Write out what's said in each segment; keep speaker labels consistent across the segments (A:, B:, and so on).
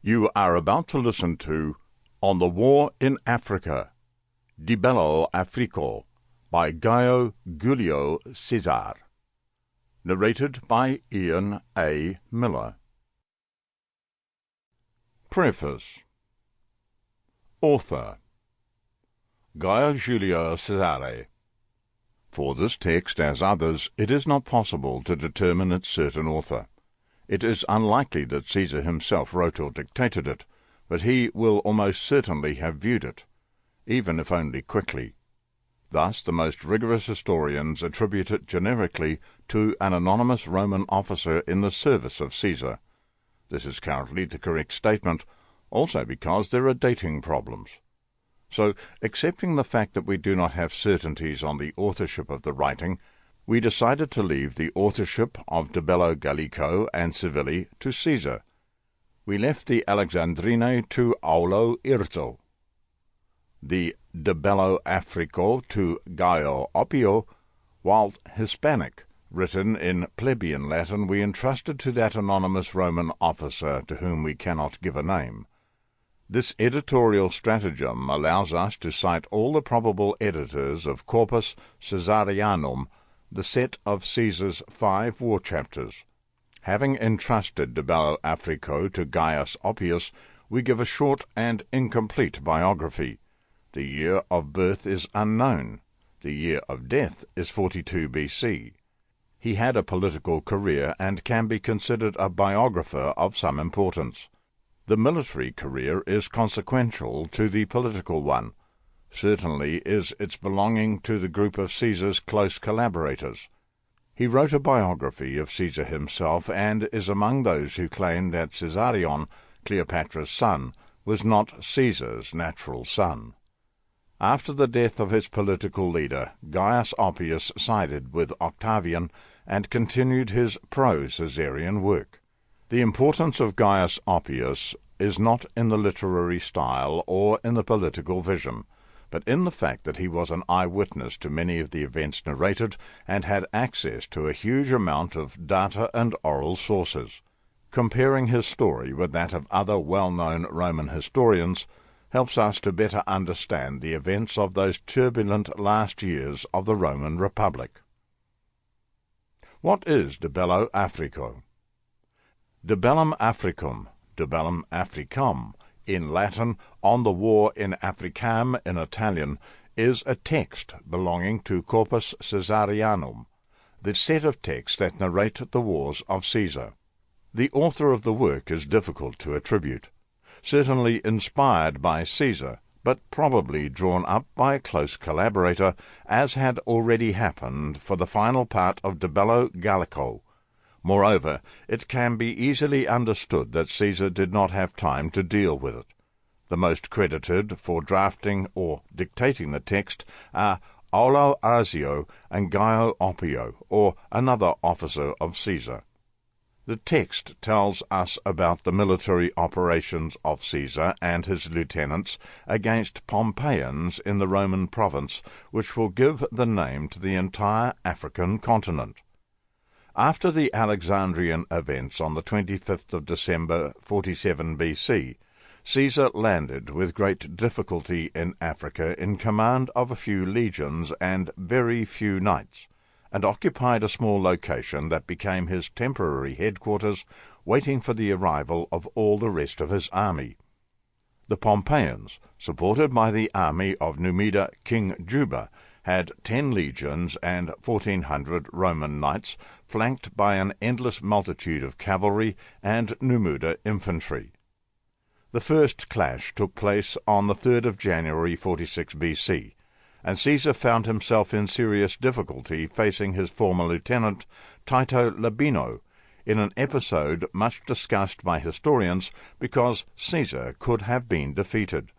A: You are about to listen to On the War in Africa, Di Bello Africo, by Gaius Julius Caesar. Narrated by Ian A. Miller. Preface. Author Gaius Julius Caesar. For this text, as others, it is not possible to determine its certain author. It is unlikely that Caesar himself wrote or dictated it, but he will almost certainly have viewed it, even if only quickly. Thus the most rigorous historians attribute it generically to an anonymous Roman officer in the service of Caesar. This is currently the correct statement, also because there are dating problems. So, accepting the fact that we do not have certainties on the authorship of the writing, we decided to leave the authorship of De Bello Gallico and Civili to Caesar. We left the Alexandrine to Aulo Irzo, the De Bello Africo to Gaius Oppio, while Hispanic, written in plebeian Latin, we entrusted to that anonymous Roman officer to whom we cannot give a name. This editorial stratagem allows us to cite all the probable editors of Corpus Caesarianum, the set of Caesar's 5 war chapters. Having entrusted De Bello Africo to Gaius Oppius, we give a short and incomplete biography. The year of birth is unknown. The year of death is 42 BC. He had a political career and can be considered a biographer of some importance. The military career is consequential to the political one. Certainly is its belonging to the group of Caesar's close collaborators. He wrote a biography of Caesar himself, and is among those who claim that Caesarion, Cleopatra's son, was not Caesar's natural son. After the death of his political leader, Gaius Oppius sided with Octavian and continued his pro-Caesarian work. The importance of Gaius Oppius is not in the literary style or in the political vision, but in the fact that he was an eyewitness to many of the events narrated and had access to a huge amount of data and oral sources. Comparing his story with that of other well-known Roman historians helps us to better understand the events of those turbulent last years of the Roman Republic. What is De Bello Africo? De Bellum Africum, De Bellum Africum, in Latin, On the War in Africam in Italian, is a text belonging to Corpus Caesarianum, the set of texts that narrate the wars of Caesar. The author of the work is difficult to attribute, certainly inspired by Caesar, but probably drawn up by a close collaborator, as had already happened for the final part of De Bello Gallico. Moreover, it can be easily understood that Caesar did not have time to deal with it. The most credited for drafting or dictating the text are Aulo Arzio and Gaius Oppio, or another officer of Caesar. The text tells us about the military operations of Caesar and his lieutenants against Pompeians in the Roman province, which will give the name to the entire African continent. After the Alexandrian events on the 25th of December 47 BC, Caesar landed with great difficulty in Africa in command of a few legions and very few knights, and occupied a small location that became his temporary headquarters, waiting for the arrival of all the rest of his army. The Pompeians, supported by the army of Numida King Juba, had 10 legions and 1,400 Roman knights, flanked by an endless multitude of cavalry and Numida infantry. The first clash took place on the 3rd of January 46 BC, and Caesar found himself in serious difficulty facing his former lieutenant, Tito Labino, in an episode much discussed by historians because Caesar could have been defeated.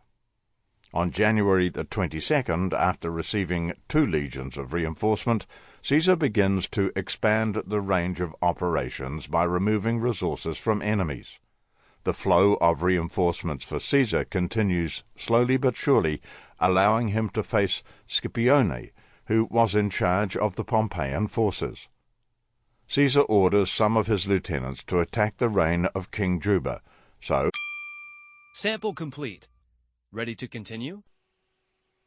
A: On January the 22nd, after receiving 2 legions of reinforcement, Caesar begins to expand the range of operations by removing resources from enemies. The flow of reinforcements for Caesar continues slowly but surely, allowing him to face Scipione, who was in charge of the Pompeian forces. Caesar orders some of his lieutenants to attack the reign of King Juba, so
B: Sample complete. Ready to continue?